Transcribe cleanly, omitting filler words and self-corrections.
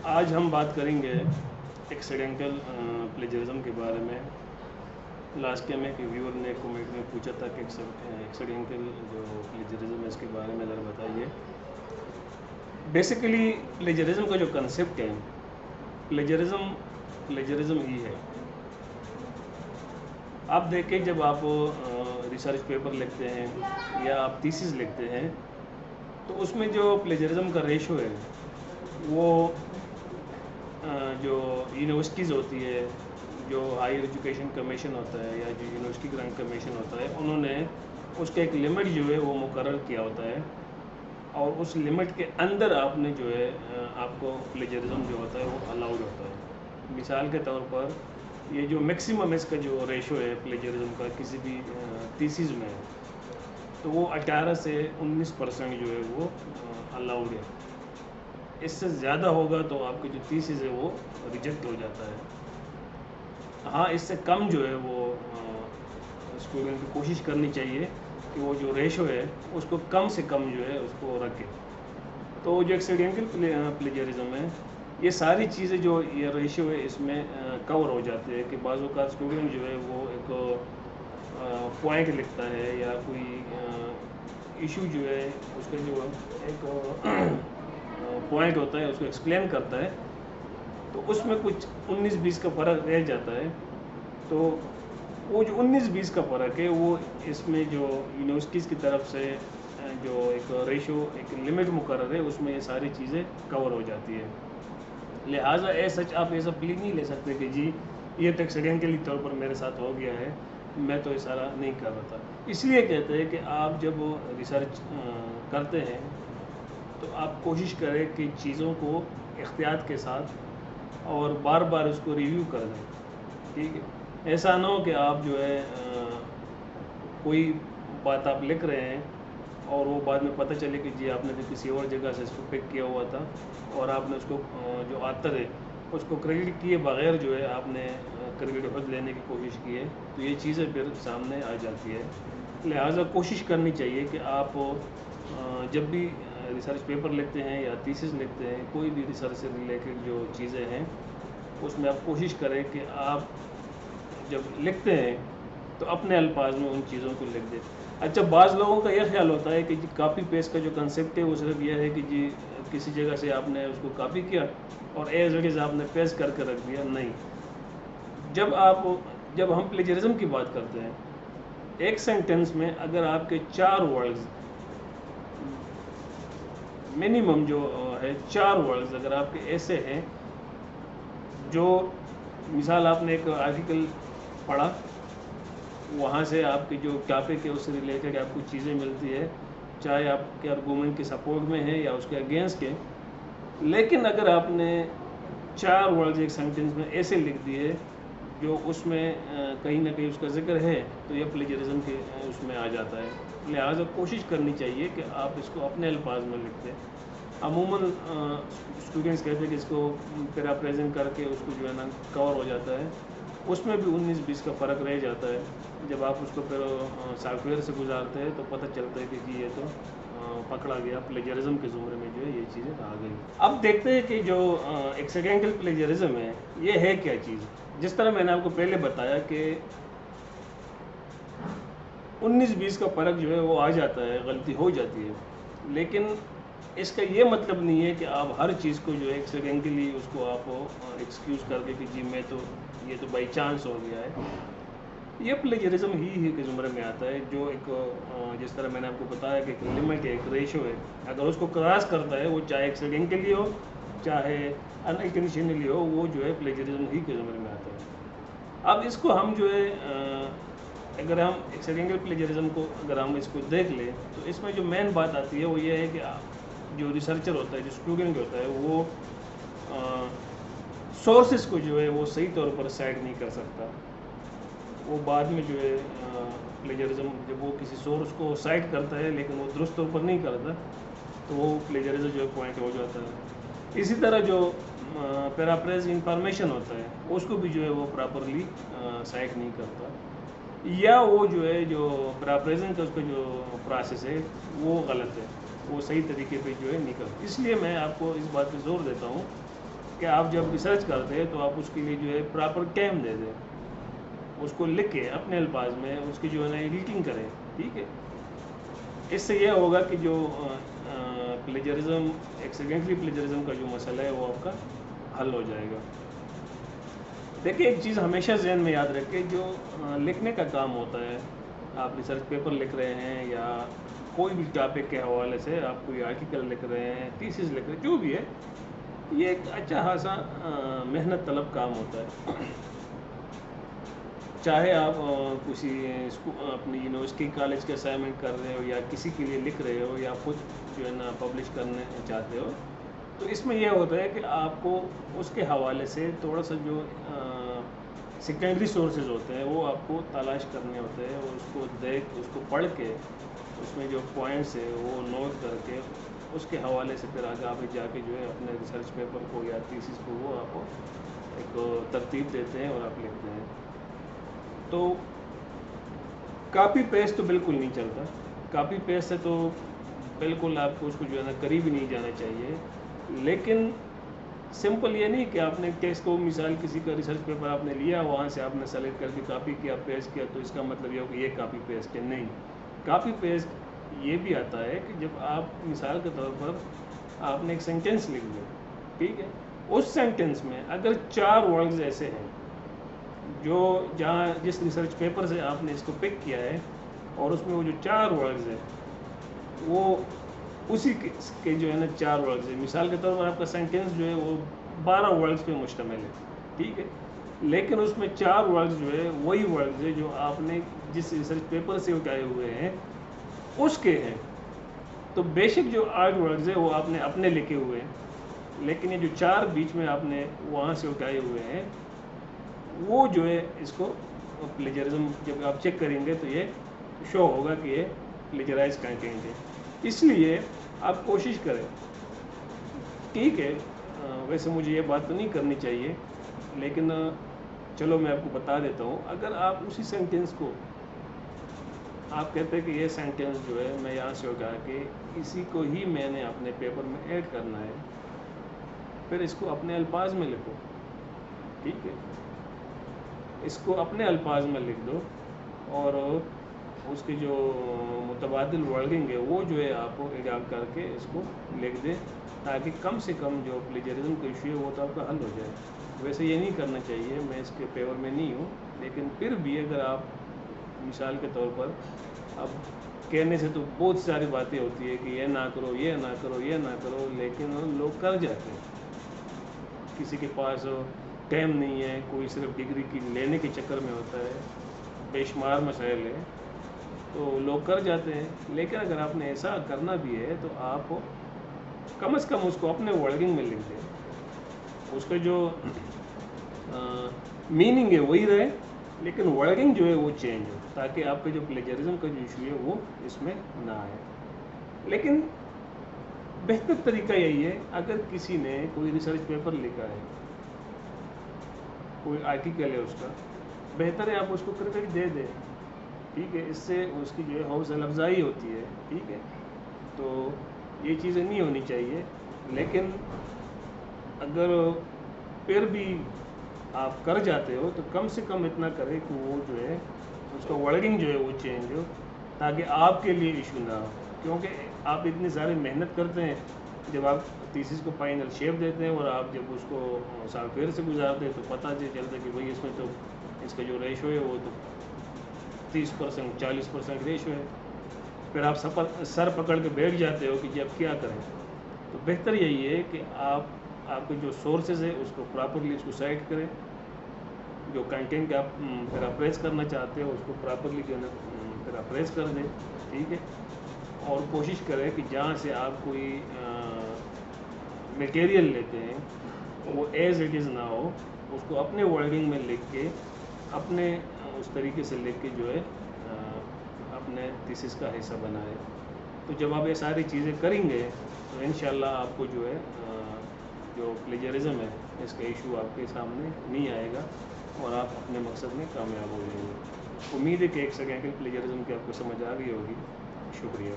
آج ہم بات کریں گے ایکسیڈنٹل پلیجرزم کے بارے میں۔ لاسٹ ٹائم ایک ویور نے کمنٹ میں پوچھا تھا کہ ایکسیڈنٹل جو پلیجرزم ہے اس کے بارے میں ذرا بتائیے۔ بیسیکلی پلیجرزم کا جو کنسیپٹ ہے، پلیجرزم ہی ہے۔ آپ دیکھیں جب آپ ریسرچ پیپر لکھتے ہیں یا آپ تھیسس لکھتے ہیں تو اس میں جو پلیجرزم کا ریشو ہے وہ جو یونیورسٹیز ہوتی ہے، جو ہائر ایجوکیشن کمیشن ہوتا ہے یا جو یونیورسٹی گرانٹ کمیشن ہوتا ہے، انہوں نے اس کا ایک لمٹ جو ہے وہ مقرر کیا ہوتا ہے، اور اس لمٹ کے اندر آپ نے جو ہے آپ کو پلیجرزم جو ہوتا ہے وہ الاؤڈ ہوتا ہے۔ مثال کے طور پر یہ جو میکسیمم اس کا جو ریشو ہے پلیجرزم کا کسی بھی تھیسس میں، تو وہ 18 سے 19% جو ہے وہ الاؤڈ ہے۔ اس سے زیادہ ہوگا تو آپ کی جو تھیسس ہے وہ ریجیکٹ ہو جاتا ہے۔ ہاں، اس سے کم جو ہے وہ اسٹوڈنٹ کی کوشش کرنی چاہیے کہ وہ جو ریشو ہے اس کو کم سے کم جو ہے اس کو رکھے۔ تو جو ایکسیڈنٹل پلیجرزم ہے، یہ ساری چیزیں جو یہ ریشو ہے اس میں کور ہو جاتے ہیں کہ بعض اوقات اسٹوڈنٹ جو ہے وہ ایک پوائنٹ لکھتا ہے یا کوئی ایشو جو ہے اس کا جو ایک پوائنٹ ہوتا ہے اس کو ایکسپلین کرتا ہے، تو اس میں کچھ 19-20 کا فرق رہ جاتا ہے۔ تو وہ جو 19-20 کا فرق ہے وہ اس میں جو یونیورسٹیز کی طرف سے جو ایک ریشو ایک لمٹ مقرر ہے اس میں یہ ساری چیزیں کور ہو جاتی ہے۔ لہٰذا سچ آپ ایسا پلی نہیں لے سکتے کہ جی یہ تو ایکسیڈنٹلی طور پر میرے ساتھ ہو گیا ہے، میں تو یہ سارا نہیں کر رہا تھا۔ اس لیے کہتے ہیں کہ آپ جب ریسرچ کرتے ہیں تو آپ کوشش کریں کہ چیزوں کو احتیاط کے ساتھ اور بار بار اس کو ریویو کر دیں، ٹھیک ہے۔ ایسا نہ ہو کہ آپ جو ہے کوئی بات آپ لکھ رہے ہیں اور وہ بعد میں پتہ چلے کہ جی آپ نے تو کسی اور جگہ سے اس کو پک کیا ہوا تھا، اور آپ نے اس کو جو آتر ہے اس کو کریڈٹ کیے بغیر جو ہے آپ نے کریڈٹ خود لینے کی کوشش کی ہے، تو یہ چیزیں پھر سامنے آ جاتی ہے۔ لہٰذا کوشش کرنی چاہیے کہ آپ جب بھی ریسرچ پیپر لکھتے ہیں یا تھیسس لکھتے ہیں، کوئی بھی ریسرچ سے ریلیٹڈ جو چیزیں ہیں اس میں آپ کوشش کریں کہ آپ جب لکھتے ہیں تو اپنے الفاظ میں ان چیزوں کو لکھ دیں۔ اچھا، بعض لوگوں کا یہ خیال ہوتا ہے کہ جی کاپی پیسٹ کا جو کنسیپٹ ہے وہ صرف یہ ہے کہ جی کسی جگہ سے آپ نے اس کو کاپی کیا اور ایز اٹ از آپ نے پیسٹ کر کے رکھ دیا۔ نہیں، جب ہم پلیجرزم کی بات کرتے ہیں، ایک سینٹنس میں اگر آپ کے 4 ورڈز منیمم جو ہے 4 ورڈز اگر آپ کے ایسے ہیں جو مثال آپ نے ایک آرٹیکل پڑھا، وہاں سے آپ کے جو ٹاپک ہے اس سے ریلیٹڈ آپ کو چیزیں ملتی ہے، چاہے آپ کے آرگومنٹ کے سپورٹ میں ہے یا اس کے اگینسٹ ہے، لیکن اگر آپ نے 4 ورڈز ایک سینٹنس میں ایسے لکھ دیے جو اس میں کہیں نہ کہیں اس کا ذکر ہے، تو یہ پلیجرزم کے اس میں آ جاتا ہے۔ لہٰذا کوشش کرنی چاہیے کہ آپ اس کو اپنے الفاظ میں لکھ دیں۔ عموماً اسٹوڈنٹس کہتے ہیں کہ اس کو پیراپریزنگ کر کے اس کو جو ہے نا کور ہو جاتا ہے، اس میں بھی 19-20 کا فرق رہ جاتا ہے۔ جب آپ اس کو پھر سافٹ ویئر سے گزارتے ہیں تو پتہ چلتا ہے کہ جی یہ تو پکڑا گیا، پلیجرزم کے زمرے میں جو ہے یہ چیزیں آ گئی۔ اب دیکھتے ہیں کہ جو ایکسیڈنٹل پلیجرزم ہے یہ ہے کیا چیز۔ جس طرح میں نے آپ کو پہلے بتایا کہ 19-20 کا فرق جو ہے وہ آ جاتا ہے، غلطی ہو جاتی ہے، لیکن اس کا یہ مطلب نہیں ہے کہ آپ ہر چیز کو جو ہے ایکسیڈنٹلی اس کو آپ ایکسکیوز کر کے کہ جی میں تو یہ تو بائی چانس ہو گیا ہے۔ یہ پلیجرزم ہی کے زمرے میں آتا ہے، جو ایک جس طرح میں نے آپ کو بتایا کہ ایک لمٹ ہے، ایک ریشو ہے، اگر اس کو کراس کرتا ہے وہ چاہے ایکسیڈنٹلی ہو چاہے انٹینشنلی ہو، وہ جو ہے پلیجرزم ہی کے زمرے میں آتا ہے۔ اب اس کو ہم جو ہے اگر ہم ایکسیڈنٹل پلیجرزم کو اگر ہم اس کو دیکھ لیں تو اس میں جو مین بات آتی ہے وہ یہ ہے کہ جو ریسرچر ہوتا ہے، جو اسٹوڈنٹ ہوتا ہے، وہ سورسز کو جو ہے وہ صحیح طور پر سائٹ نہیں کر سکتا۔ وہ بعد میں جو ہے پلیجرزم جب وہ کسی سورس کو سائٹ کرتا ہے لیکن وہ درست طور پر نہیں کرتا تو وہ پلیجرزم جو ہے پوائنٹ ہو جاتا ہے۔ اسی طرح جو پیراپریز انفارمیشن ہوتا ہے اس کو بھی جو ہے وہ پراپرلی سائٹ نہیں کرتا، یا وہ جو ہے جو پیراپریزنگ کا اس کا جو پروسیس ہے وہ غلط ہے، وہ صحیح طریقے پہ جو ہے نہیں کرتا۔ اس لیے میں آپ کو اس بات پہ زور دیتا ہوں کہ آپ جب ریسرچ کرتے ہیں تو آپ اس کے لیے جو ہے پراپر ٹائم دے دیں، اس کو لکھ کے اپنے الفاظ میں اس کی جو ہے نا ایڈیٹنگ کریں، ٹھیک ہے. اس سے یہ ہوگا کہ جو پلیجرزم ایکسیڈنٹلی پلیجرزم کا جو مسئلہ ہے وہ آپ کا حل ہو جائے گا. دیکھیں ایک چیز ہمیشہ ذہن میں یاد رکھیں، جو لکھنے کا کام ہوتا ہے، آپ ریسرچ پیپر لکھ رہے ہیں یا کوئی بھی ٹاپک کے حوالے سے آپ کوئی آرٹیکل لکھ رہے ہیں، تھیسس لکھ رہے ہیں، جو بھی ہے، یہ ایک اچھا خاصا محنت طلب کام ہوتا ہے. چاہے آپ کسی اپنی یونیورسٹی کالج کے اسائنمنٹ کر رہے ہو یا کسی کے لیے لکھ رہے ہو یا خود جو ہے نا پبلش کرنے چاہتے ہو، تو اس میں یہ ہوتا ہے کہ آپ کو اس کے حوالے سے تھوڑا سا جو سیکنڈری سورسز ہوتے ہیں وہ آپ کو تلاش کرنے ہوتے ہیں، اور اس کو دیکھ اس کو پڑھ کے اس میں جو پوائنٹس ہے وہ نوٹ کر کے اس کے حوالے سے پھر آگے آپ جا کے جو ہے اپنے ریسرچ پیپر کو یا تھیسس کو وہ آپ کو ایک ترتیب دیتے ہیں اور آپ لکھتے ہیں. تو کاپی پیسٹ تو بالکل نہیں چلتا. کاپی پیسٹ سے تو بالکل آپ کو اس کو جو ہے نا قریب ہی نہیں جانا چاہیے. لیکن سمپل یہ نہیں کہ آپ نے ٹیکسٹ کو مثال کسی کا ریسرچ پیپر آپ نے لیا، وہاں سے آپ نے سلیکٹ کر کے کاپی کیا پیسٹ کیا تو اس کا مطلب یہ ہو کہ یہ کاپی پیسٹ ہے. نہیں، کاپی پیسٹ یہ بھی آتا ہے کہ جب آپ مثال کے طور پر آپ نے ایک سینٹینس لکھ دیا، ٹھیک ہے، اس سینٹینس میں اگر 4 ورڈز ایسے ہیں جو جس ریسرچ پیپر سے آپ نے اس کو پک کیا ہے، اور اس میں وہ جو 4 ورڈز ہیں وہ اسی کے جو ہے نا 4 ورڈز ہیں. مثال کے طور پر آپ کا سینٹینس جو ہے وہ 12 ورڈز پہ مشتمل ہے، ٹھیک ہے، لیکن اس میں 4 ورڈز جو ہے وہی ورڈز ہے جو آپ نے جس ریسرچ پیپر سے اٹھائے ہوئے ہیں اس کے ہیں. تو بیشک جو 8 ورڈز ہیں وہ آپ نے اپنے لکھے ہوئے ہیں، لیکن یہ جو 4 بیچ میں آپ نے وہاں سے اٹھائے ہوئے ہیں وہ جو ہے اس کو پلیجرزم جب آپ چیک کریں گے تو یہ شو ہوگا کہ یہ پلیجرائز کنٹینٹ ہے. اس لیے آپ کوشش کریں، ٹھیک ہے، ویسے مجھے یہ بات تو نہیں کرنی چاہیے لیکن چلو میں آپ کو بتا دیتا ہوں. اگر آپ اسی سینٹینس کو آپ کہتے ہیں کہ یہ سینٹینس جو ہے میں یہاں سے اٹھا کے اسی کو ہی میں نے اپنے پیپر میں ایڈ کرنا ہے، پھر اس کو اپنے الفاظ میں لکھو، ٹھیک ہے، اس کو اپنے الفاظ میں لکھ دو اور اس کی جو متبادل ورڈنگ ہے وہ جو ہے آپ کو ایڈاپٹ کر کے اس کو لکھ دیں، تاکہ کم سے کم جو پلیجرزم کا ایشو ہے وہ تو آپ کا حل ہو جائے. ویسے یہ نہیں کرنا چاہیے، میں اس کے فیور میں نہیں ہوں، لیکن پھر بھی اگر آپ مثال کے طور پر اب کہنے سے تو بہت ساری باتیں ہوتی ہے کہ یہ نہ کرو، یہ نہ کرو، یہ نہ کرو، لیکن لوگ کر جاتے ہیں. کسی کے پاس ٹائم نہیں ہے، کوئی صرف ڈگری کی لینے کے چکر میں ہوتا ہے، بے شمار مسائل ہے تو لوگ کر جاتے ہیں. لیکن اگر آپ نے ایسا کرنا بھی ہے تو آپ کم از کم اس کو اپنے ورڈنگ میں لکھ دیں، اس کا جو میننگ ہے وہی رہے لیکن ورڈنگ جو ہے وہ چینج ہو، تاکہ آپ کا جو پلیجرزم کا جو ایشو ہے وہ اس میں نہ آئے. لیکن بہتر طریقہ یہی ہے، اگر کسی نے کوئی ریسرچ پیپر لکھا ہے، کوئی آرٹیکل ہے اس کا، بہتر ہے آپ اس کو کریڈٹ دے دیں، ٹھیک ہے، اس سے اس کی جو ہے حوصلہ افزائی ہوتی ہے، ٹھیک ہے. تو یہ چیزیں نہیں ہونی چاہیے. لیکن اگر پھر بھی آپ کر جاتے ہو تو کم سے کم اتنا کرے کہ وہ جو ہے اس کا ورڈنگ جو ہے وہ چینج ہو، تاکہ آپ کے لیے ایشو نہ ہو. کیونکہ آپ اتنی ساری محنت کرتے ہیں، جب آپ تھیسس کو فائنل شیپ دیتے ہیں اور آپ جب اس کو سافٹ ویئر سے گزارتے ہیں تو پتہ چلتا ہے کہ بھائی اس میں تو اس کا جو ریشو ہے وہ تو 30% 40% ریشو ہے. پھر آپ سر پکڑ کے بیٹھ جاتے ہو کہ جی اب کیا کریں. تو بہتر یہی ہے کہ آپ کے جو سورسز ہے اس کو پراپرلی اس کو سائٹ کریں، جو کنٹینٹ آپ پیراپریز کرنا چاہتے ہو اس کو پراپرلی جو ہے نا پیراپریز کر دیں، ٹھیک ہے. اور کوشش کریں کہ جہاں سے آپ کوئی میٹیریل لیتے ہیں وہ ایز اٹ از نہ ہو، اس کو اپنے ورڈنگ میں لکھ کے اپنے اس طریقے سے لکھ کے جو ہے اپنے تھیسس کا حصہ بنائے. تو جب آپ یہ ساری چیزیں کریں گے تو انشاءاللہ آپ کو جو ہے جو پلیجرزم ہے اس کا ایشو آپ کے سامنے نہیں آئے گا اور آپ اپنے مقصد میں کامیاب ہو جائیں گے. امید ہے کہ ایک سیکنڈ پلیجرزم کی آپ کو سمجھ آ گئی ہوگی. شکریہ.